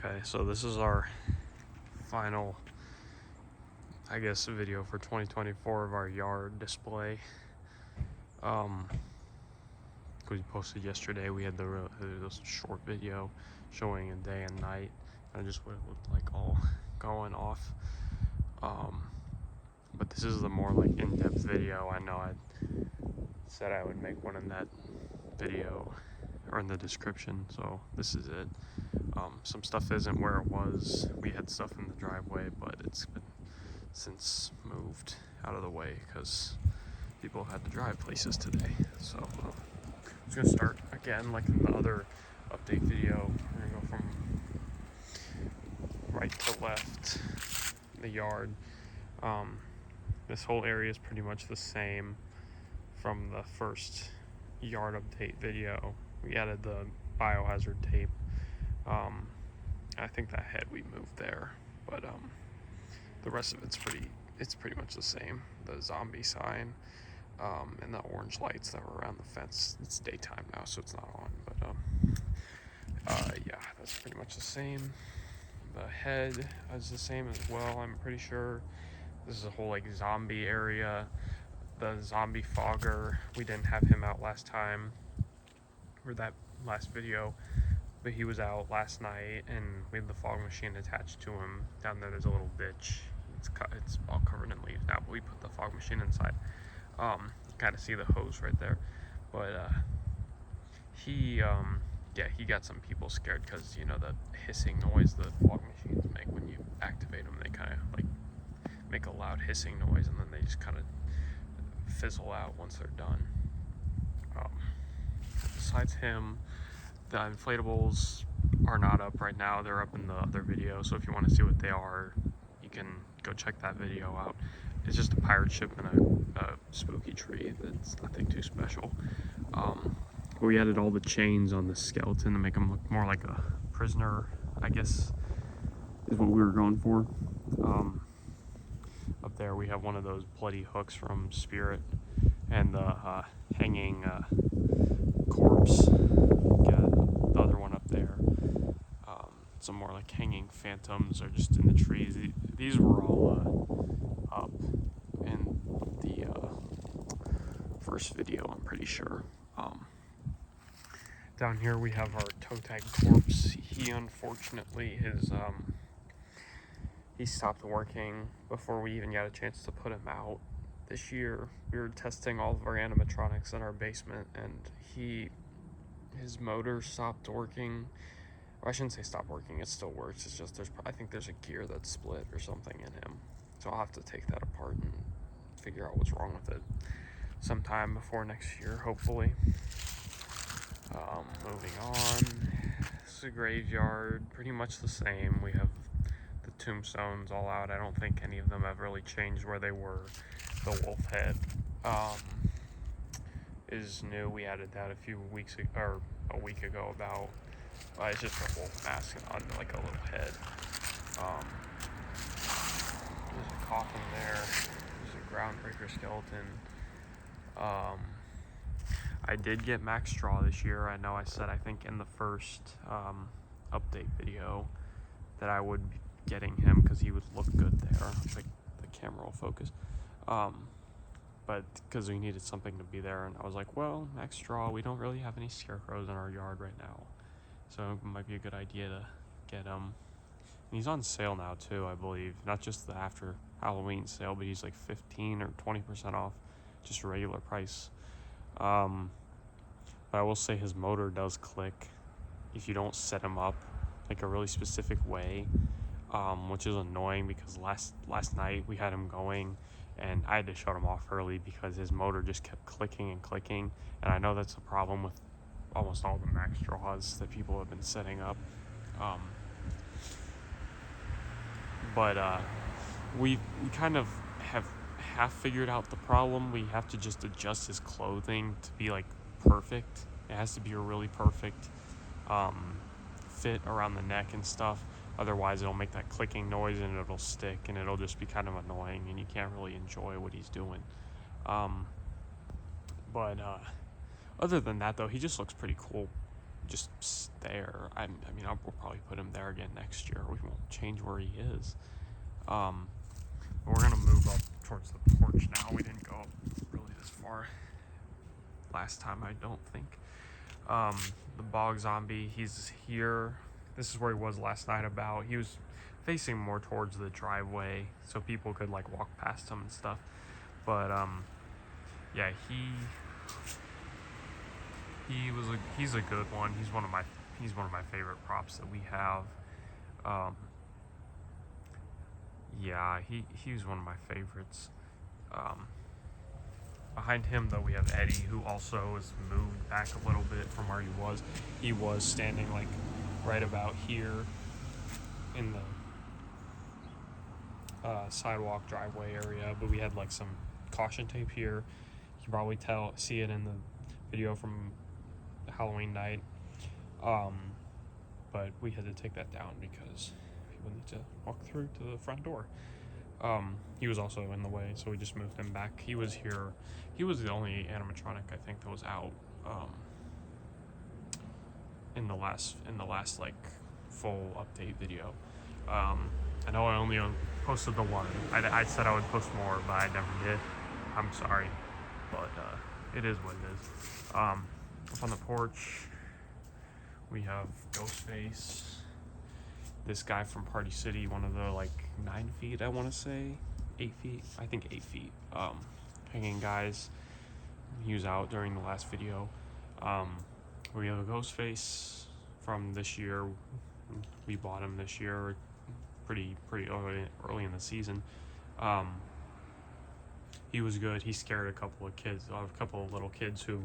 Okay, so this is our final, I guess, video for 2024 of our yard display. We posted yesterday, we had this short video showing a day and night, and just what it looked like all going off. But this is the more like in-depth video. I know I said I would make one in that video or in the description, so this is it. Some stuff isn't where it was. We had stuff in the driveway, but it's been since moved out of the way because people had to drive places today. So I'm just gonna start again like in the other update video. We're gonna go from right to left, the yard. This whole area is pretty much the same from the first yard update video. We added the biohazard tape. I think that head we moved there, but the rest of it's pretty much the same. The zombie sign and the orange lights that were around the fence. It's daytime now, so it's not on, but yeah, that's pretty much the same. The head is the same as well, I'm pretty sure. This is a whole like zombie area. The zombie fogger, we didn't have him out last time, or that last video, but he was out last night, and we had the fog machine attached to him. Down there, there's a little ditch. It's all covered in leaves now, but we put the fog machine inside. Kind of see the hose right there, but he got some people scared because you know the hissing noise the fog machines make when you activate them. They kind of like make a loud hissing noise, and then they just kind of fizzle out once they're done. Besides him, the inflatables are not up right now. They're up in the other video, so if you want to see what they are, you can go check that video out. It's just a pirate ship and a spooky tree. That's nothing too special. We added all the chains on the skeleton to make him look more like a prisoner, I guess, is what we were going for. Up there we have one of those bloody hooks from Spirit, and the hanging corpse. Got the other one up there. Some more like hanging phantoms are just in the trees. These were all up in the first video, I'm pretty sure. Down here we have our toe tag corpse. He unfortunately he stopped working before we even got a chance to put him out. This year we were testing all of our animatronics in our basement, and his motor stopped working. Or I shouldn't say stopped working, it still works. It's just I think there's a gear that's split or something in him. So I'll have to take that apart and figure out what's wrong with it sometime before next year, hopefully. Moving on, this is a graveyard, pretty much the same. We have the tombstones all out. I don't think any of them have really changed where they were. The wolf head is new. We added that a week ago about. It's just a wolf mask on like a little head. There's a coffin there. There's a groundbreaker skeleton. I did get Max Straw this year. I know I said, I think in the first update video, that I would be getting him because he would look good there. Like the camera will focus. But because we needed something to be there, and I was like, well, Max Straw, we don't really have any scarecrows in our yard right now, so it might be a good idea to get him. And he's on sale now too, I believe. Not just the after Halloween sale, but he's like 15 or 20% off, just a regular price. But I will say his motor does click if you don't set him up like a really specific way, which is annoying because last night we had him going and I had to shut him off early because his motor just kept clicking and clicking, and I know that's a problem with almost all the Max Straws that people have been setting up. But we kind of have half figured out the problem. We have to just adjust his clothing to be like perfect. It has to be a really perfect fit around the neck and stuff. Otherwise it'll make that clicking noise and it'll stick, and it'll just be kind of annoying, and you can't really enjoy what he's doing. But other than that though, he just looks pretty cool just there. I mean, we'll probably put him there again next year. We won't change where he is. But we're gonna move up towards the porch now. We didn't go up really this far last time, I don't think. The bog zombie, he's here. This is where he was last night. He was facing more towards the driveway, so people could like walk past him and stuff. But yeah, he's a good one. He's one of my favorite props that we have. Yeah, he was one of my favorites. Behind him, though, we have Eddie, who also has moved back a little bit from where he was. He was standing like right about here in the sidewalk driveway area, but we had like some caution tape here. You can probably see it in the video from Halloween night. But we had to take that down because people need to walk through to the front door. He was also in the way, so we just moved him back. He was here. He was the only animatronic I think that was out in the last like full update video. I know I only posted the one. I said I would post more, but I never did. I'm sorry, but it is what it is. Up on the porch, we have Ghostface. This guy from Party City, one of the like 9 feet, I want to say, 8 feet. I think 8 feet. Hanging guys. He was out during the last video. We have a Ghostface from this year. We bought him this year, pretty early in the season. He was good. He scared a couple of little kids who,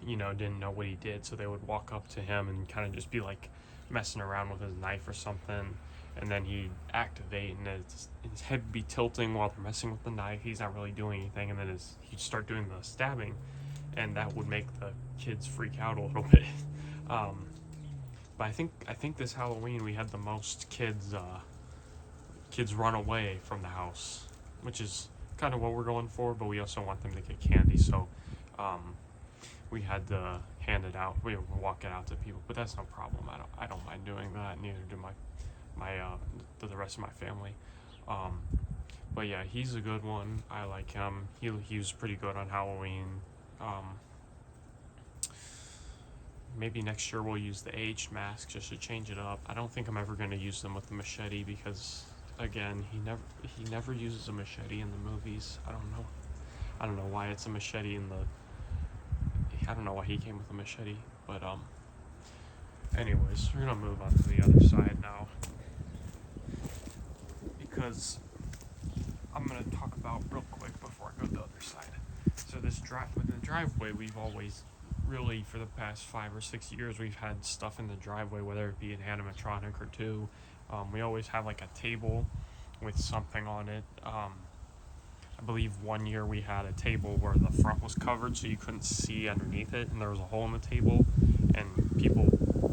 didn't know what he did. So they would walk up to him and kind of just be like messing around with his knife or something, and then he'd activate, and his head would be tilting while they're messing with the knife. He's not really doing anything, and then he'd start doing the stabbing, and that would make the kids freak out a little bit. But I think this Halloween we had the most kids run away from the house, which is kind of what we're going for, but we also want them to get candy, so we had to hand it out. We would walk it out to people, but that's no problem. I don't mind doing that. Neither do the rest of my family. But yeah, he's a good one. I like him. He was pretty good on Halloween. Maybe next year we'll use the aged mask just to change it up. I don't think I'm ever going to use them with the machete because, again, he never uses a machete in the movies. I don't know why it's a machete I don't know why he came with a machete, but anyways, we're gonna move on to the other side now because I'm gonna talk about real quick before I go to the other side. So with the driveway, we've always really, for the past 5 or 6 years, we've had stuff in the driveway, whether it be an animatronic or two. We always have like a table with something on it. I believe one year we had a table where the front was covered so you couldn't see underneath it, and there was a hole in the table, and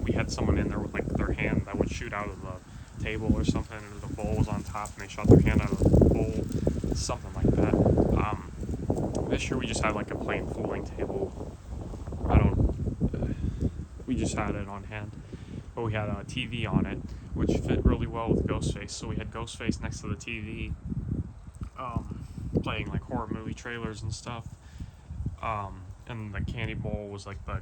we had someone in there with like their hand that would shoot out of the table or something, and the bowl was on top and they shot their hand out of the bowl, something like that. This year we just had like a plain folding table. We just had it on hand, but we had a TV on it, which fit really well with Ghostface, so we had Ghostface next to the TV, playing like horror movie trailers and stuff. And the candy bowl was like one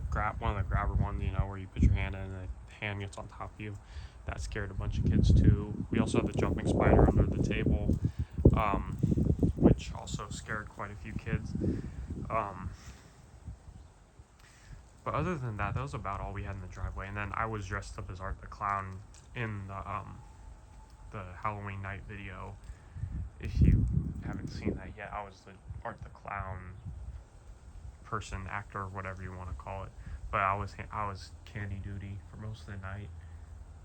of the grabber ones, where you put your hand in and the hand gets on top of you. That scared a bunch of kids too. We also had the jumping spider under the table, which also scared quite a few kids. But other than that was about all we had in the driveway. And then I was dressed up as Art the Clown in the Halloween night video. If you haven't seen that yet, I was the Art the Clown person, actor, whatever you want to call it. But I was candy duty for most of the night.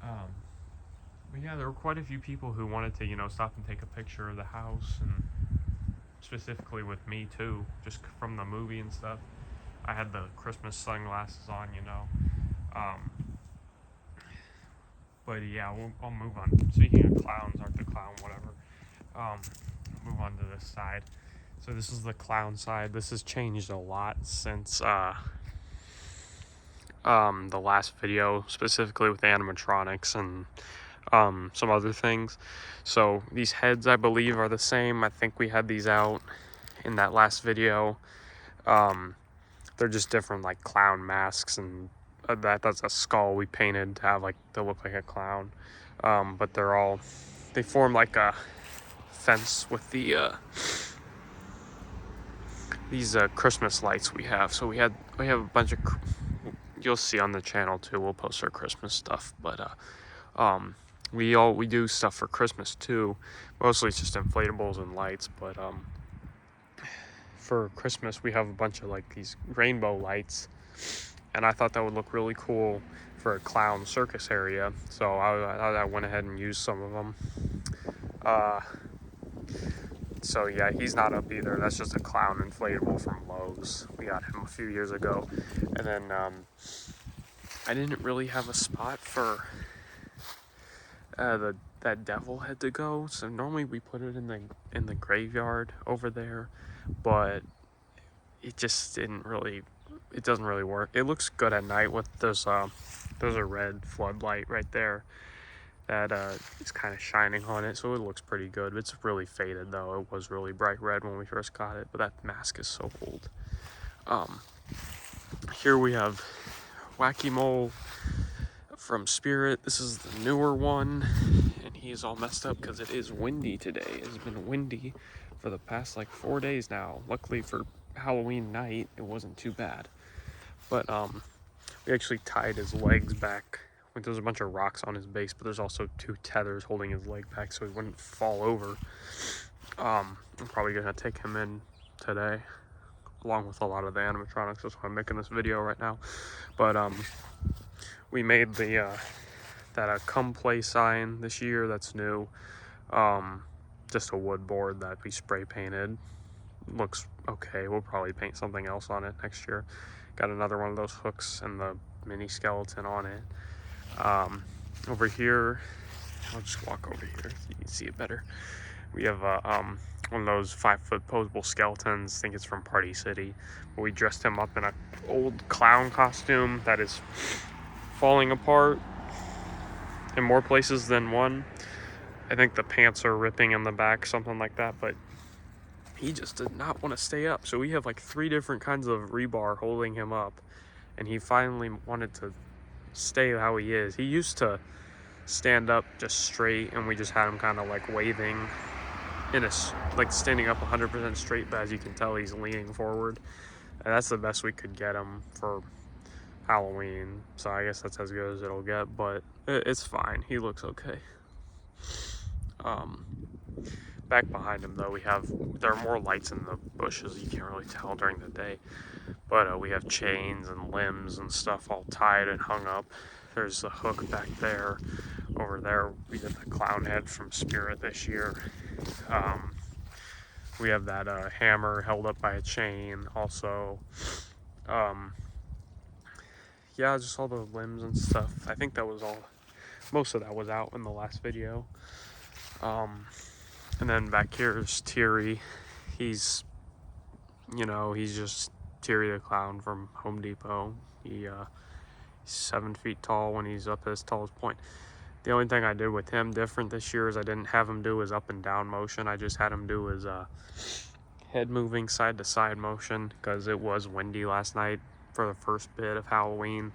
But yeah, there were quite a few people who wanted to, stop and take a picture of the house, and specifically with me too, just from the movie and stuff. I had the Christmas sunglasses on, But yeah, I'll move on. Speaking of clowns, Art the Clown, whatever. Move on to this side. So this is the clown side. This has changed a lot since the last video, specifically with animatronics and some other things. So these heads, I believe, are the same. I think we had these out in that last video. They're just different, like clown masks, and that's a skull we painted to have like to look like a clown. But they form like a fence with the these Christmas lights we have. So we have a bunch of, you'll see on the channel too, we'll post our Christmas stuff, but we do stuff for Christmas too. Mostly it's just inflatables and lights, but for Christmas we have a bunch of like these rainbow lights, and I thought that would look really cool for a clown circus area, so I went ahead and used some of them. So yeah, he's not up either. That's just a clown inflatable from Lowe's. We got him a few years ago. And then I didn't really have a spot for that devil head to go. So normally we put it in the graveyard over there, but it just it doesn't really work. It looks good at night with there's a red floodlight right there that is kind of shining on it, so it looks pretty good. It's really faded though. It was really bright red when we first got it, but that mask is so old. Here we have Wacky Mole from Spirit. This is the newer one, and he is all messed up because it is windy today. It's been windy for the past like 4 days now. Luckily for Halloween night, it wasn't too bad. But we actually tied his legs back. There's a bunch of rocks on his base, but there's also 2 tethers holding his leg back so he wouldn't fall over. I'm probably gonna take him in today, along with a lot of the animatronics. That's why I'm making this video right now. But we made that come play sign this year. That's new. Just a wood board that we spray painted. Looks okay. We'll probably paint something else on it next year. Got another one of those hooks and the mini skeleton on it. Over here, I'll just walk over here so you can see it better. We have one of those 5-foot posable skeletons. I think it's from Party City. But we dressed him up in an old clown costume that is falling apart in more places than one. I think the pants are ripping in the back, something like that, but he just did not want to stay up. So we have like 3 different kinds of rebar holding him up, and he finally wanted to stay how he is. He used to stand up just straight, and we just had him kind of like waving like standing up 100% straight, but as you can tell, he's leaning forward, and that's the best we could get him for Halloween. So I guess that's as good as it'll get, but it's fine. He looks okay. Back behind him though, there are more lights in the bushes. You can't really tell during the day, but we have chains and limbs and stuff all tied and hung up. There's a hook back there. Over there we did the clown head from Spirit this year. We have that hammer held up by a chain also. Yeah, just all the limbs and stuff. I think that was all, most of that was out in the last video. And then back here is Teary. He's just Teary the Clown from Home Depot. He's 7 feet tall when he's up at his tallest point. The only thing I did with him different this year is I didn't have him do his up and down motion. I just had him do his head moving side to side motion because it was windy last night for the first bit of Halloween.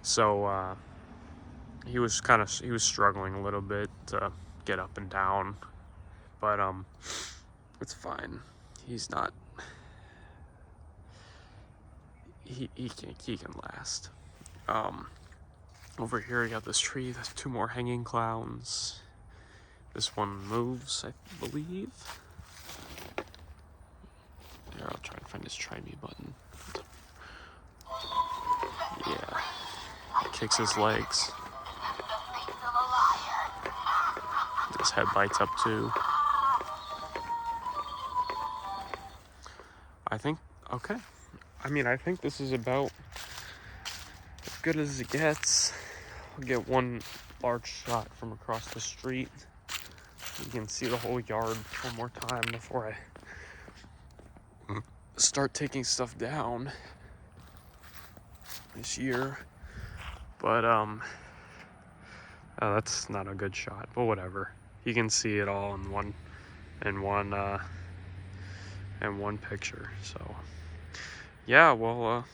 So he was struggling a little bit to get up and down, but it's fine. He's not, he can last. Over here I got this tree. There's 2 more hanging clowns. This one moves, I believe. Here, I'll try and find his try me button. Yeah, he kicks his legs. His head lights up too. I think, okay. I mean, I think this is about as good as it gets. I'll get one large shot from across the street. You can see the whole yard one more time before I start taking stuff down this year. But that's not a good shot, but whatever. You can see it all in one picture. So yeah, well,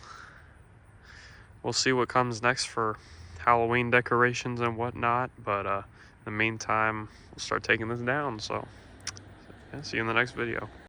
we'll see what comes next for Halloween decorations and whatnot. But in the meantime, we'll start taking this down. So yeah, see you in the next video.